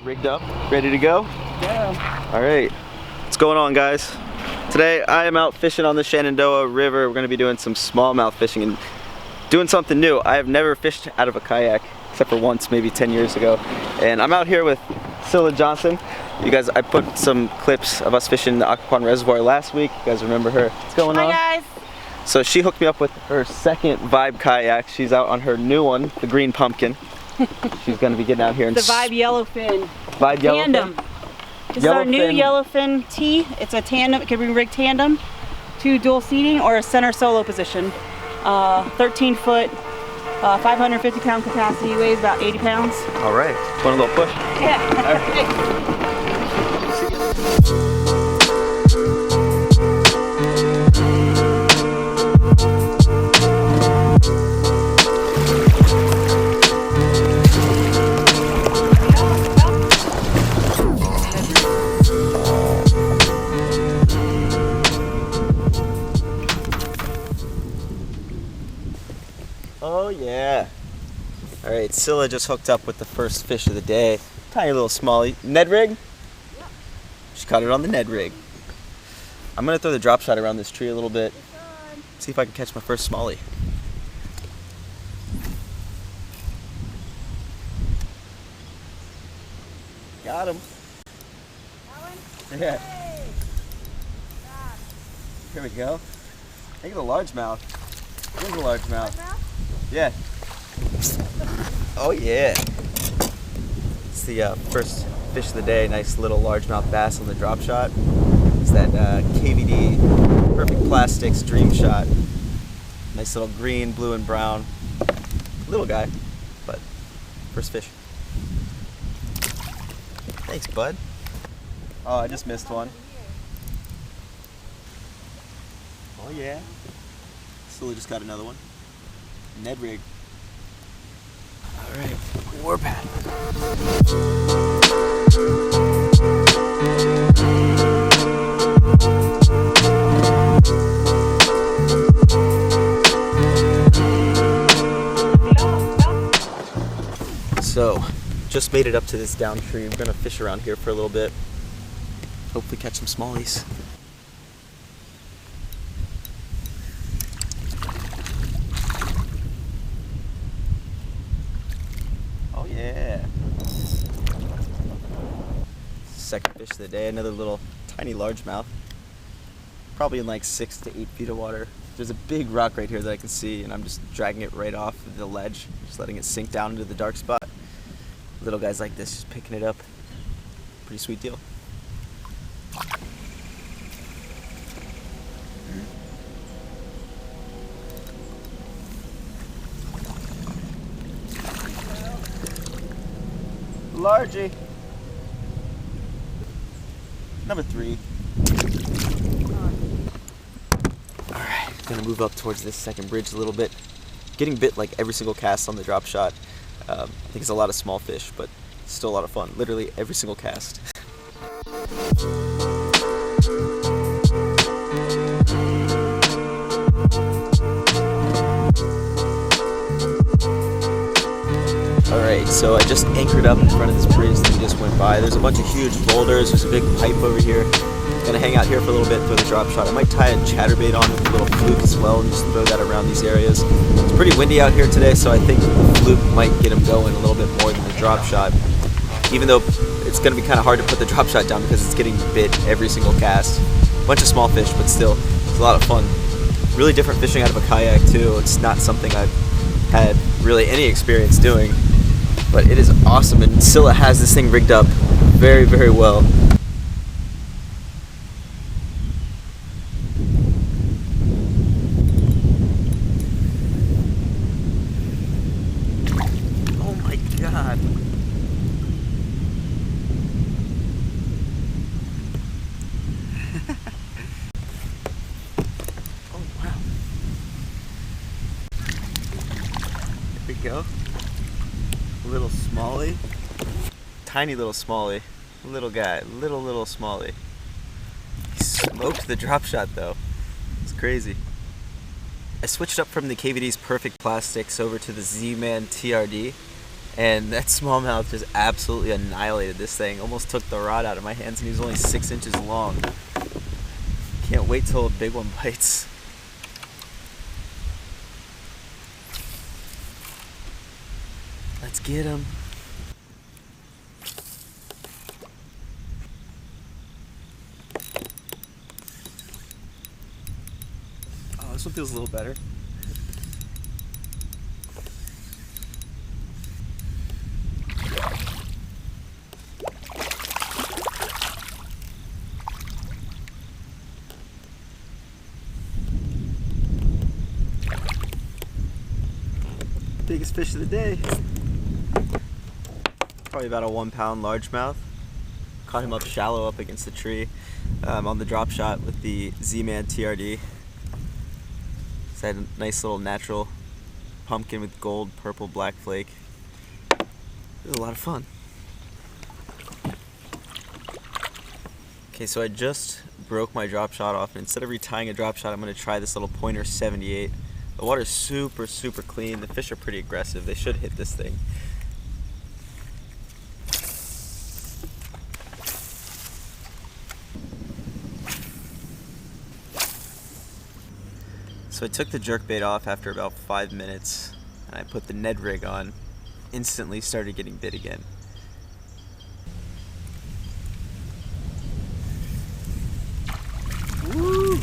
Rigged up, ready to go? Yeah. All right, what's going on, guys? Today I am out fishing on the Shenandoah River. We're gonna be doing some smallmouth fishing and doing something new. I have never fished out of a kayak, except for once, maybe 10 years ago. And I'm out here with Cilla Johnson. You guys, I put some clips of us fishing the Occoquan Reservoir last week. You guys remember her? What's going on? Hi, guys. So she hooked me up with her second Vibe kayak. She's out on her new one, the Green Pumpkin. She's gonna be getting out here and the Vibe Yellowfin. Vibe Tandem. Yellowfin. This is our new Yellowfin T. It's a tandem. It can be rigged tandem, 2 dual seating or a center solo position. 13 foot, 550 pound capacity. Weighs about 80 pounds. All right. Want a little push? Yeah. Oh yeah. All right, Cilla just hooked up with the first fish of the day. Tiny little smallie. Ned rig? Yeah. She caught it on the Ned rig. I'm gonna throw the drop shot around this tree a little bit. See if I can catch my first smallie. Got him. Yeah. Here we go. I think it's a largemouth. There's a largemouth. Yeah. Oh yeah. It's the first fish of the day. Nice little largemouth bass on the drop shot. It's that KVD Perfect Plastics Dream Shot. Nice little green, blue, and brown. Little guy, but first fish. Thanks, bud. Oh, I just missed one. Oh yeah. Cilla just got another one. Ned rig. All right, warpath. So, just made it up to this down tree. We're gonna fish around here for a little bit. Hopefully catch some smallies. Oh yeah. Second fish of the day, another little tiny largemouth. Probably in like 6 to 8 feet of water. There's a big rock right here that I can see, and I'm just dragging it right off the ledge, just letting it sink down into the dark spot. Little guys like this, just picking it up. Pretty sweet deal. Largie. Number 3. Alright, gonna move up towards this second bridge a little bit. Getting bit like every single cast on the drop shot. I think it's a lot of small fish, but still a lot of fun. Literally every single cast. Alright, so I just anchored up in front of this bridge that we just went by. There's a bunch of huge boulders. There's a big pipe over here. Gonna hang out here for a little bit for the drop shot. I might tie a chatterbait on with a little fluke as well and just throw that around these areas. It's pretty windy out here today, so I think the fluke might get him going a little bit more than the drop shot. Even though it's gonna be kind of hard to put the drop shot down because it's getting bit every single cast. Bunch of small fish, but still, it's a lot of fun. Really different fishing out of a kayak too. It's not something I've had really any experience doing, but it is awesome, and Cilla has this thing rigged up very, very well. Oh my God. Oh wow. There we go. Little smallie. Tiny little smallie. Little guy. Little smallie. He smoked the drop shot though. It's crazy. I switched up from the KVD's Perfect Plastics over to the MAN TRD, And that smallmouth just absolutely annihilated this thing. Almost took the rod out of my hands, and he was only 6 inches long. Can't wait till a big one bites. Let's get him. Oh, this one feels a little better. Biggest fish of the day. Probably about a 1 pound largemouth. Caught him up shallow up against the tree on the drop shot with the MAN TRD. So I had a nice little natural pumpkin with gold, purple, black flake. It was a lot of fun. Okay, so I just broke my drop shot off, and instead of retying a drop shot, I'm going to try this little pointer 78. The water's super, super clean. The fish are pretty aggressive. They should hit this thing. So I took the jerkbait off after about 5 minutes, and I put the Ned rig on. Instantly started getting bit again. Woo!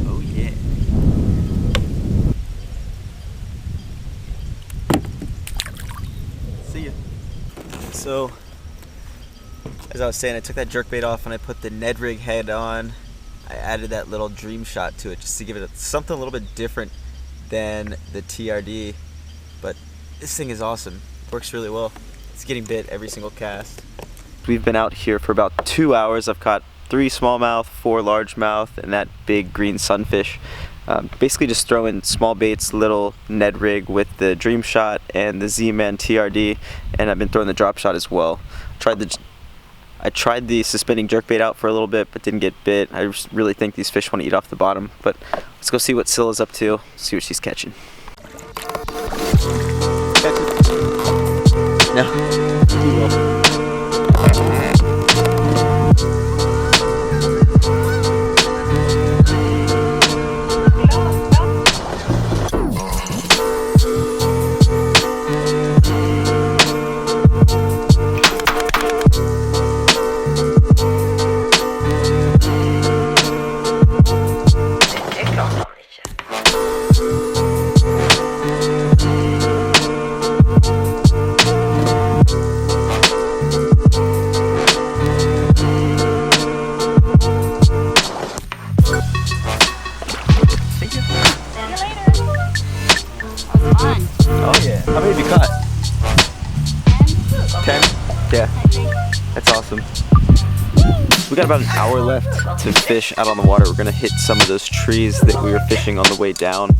Oh yeah. See ya. So, as I was saying, I took that jerkbait off and I put the Ned rig head on. I added that little dream shot to it just to give it something a little bit different than the TRD. But this thing is awesome. Works really well. It's getting bit every single cast. We've been out here for about 2 hours. I've caught 3 smallmouth, 4 largemouth, and that big green sunfish. Basically just throwing small baits, little Ned rig with the dream shot and the MAN TRD, and I've been throwing the drop shot as well. I tried the suspending jerkbait out for a little bit, but didn't get bit. I just really think these fish want to eat off the bottom. But let's go see what Cilla's up to, see what she's catching. No. You will. Oh yeah. How many have you caught? 10? Yeah. That's awesome. We got about an hour left to fish out on the water. We're gonna hit some of those trees that we were fishing on the way down.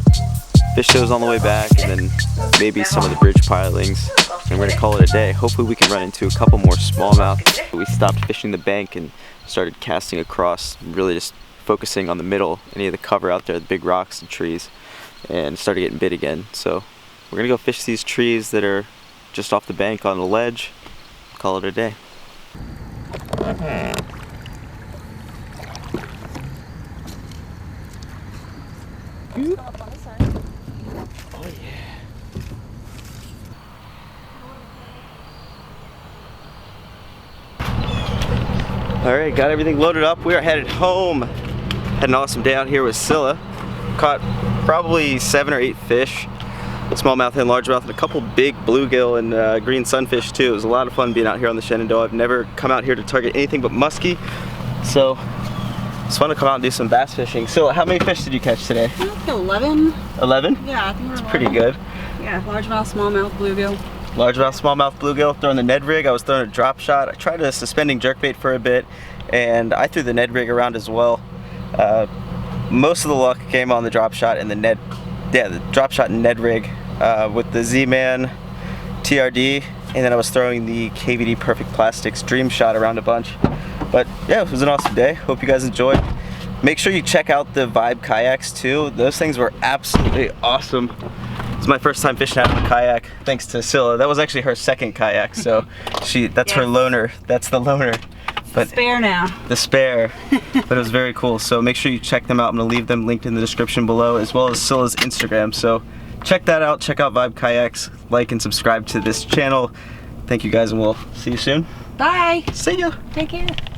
Fish those on the way back, and then maybe some of the bridge pilings. And we're gonna call it a day. Hopefully we can run into a couple more smallmouth. We stopped fishing the bank and started casting across, really just focusing on the middle, any of the cover out there, the big rocks and trees, and started getting bit again. So we're gonna go fish these trees that are just off the bank on the ledge, call it a day. Oh yeah. Alright, got everything loaded up. We are headed home. Had an awesome day out here with Cilla. Caught probably 7 or 8 fish. Smallmouth and largemouth, and a couple big bluegill and green sunfish too. It was a lot of fun being out here on the Shenandoah. I've never come out here to target anything but muskie, so it's fun to come out and do some bass fishing. So how many fish did you catch today? I think 11. 11? Yeah, I think we're That's pretty good. Yeah, largemouth, smallmouth, bluegill. Largemouth, smallmouth, bluegill. Throwing the Ned rig. I was throwing a drop shot. I tried a suspending jerkbait for a bit, and I threw the Ned rig around as well. Most of the luck came on the drop shot and the drop shot and Ned rig with the MAN TRD, and then I was throwing the KVD Perfect Plastics Dream Shot around a bunch. But yeah, it was an awesome day. Hope you guys enjoyed. Make sure you check out the Vibe kayaks too. Those things were absolutely awesome. It's my first time fishing out of a kayak, thanks to Cilla. That was actually her second kayak, so that's her loaner. That's the loaner. But spare now. The spare. But it was very cool. So make sure you check them out. I'm gonna leave them linked in the description below, as well as Cilla's Instagram. So check that out. Check out Vibe Kayaks. Like and subscribe to this channel. Thank you guys, and we'll see you soon. Bye. See ya. Take care.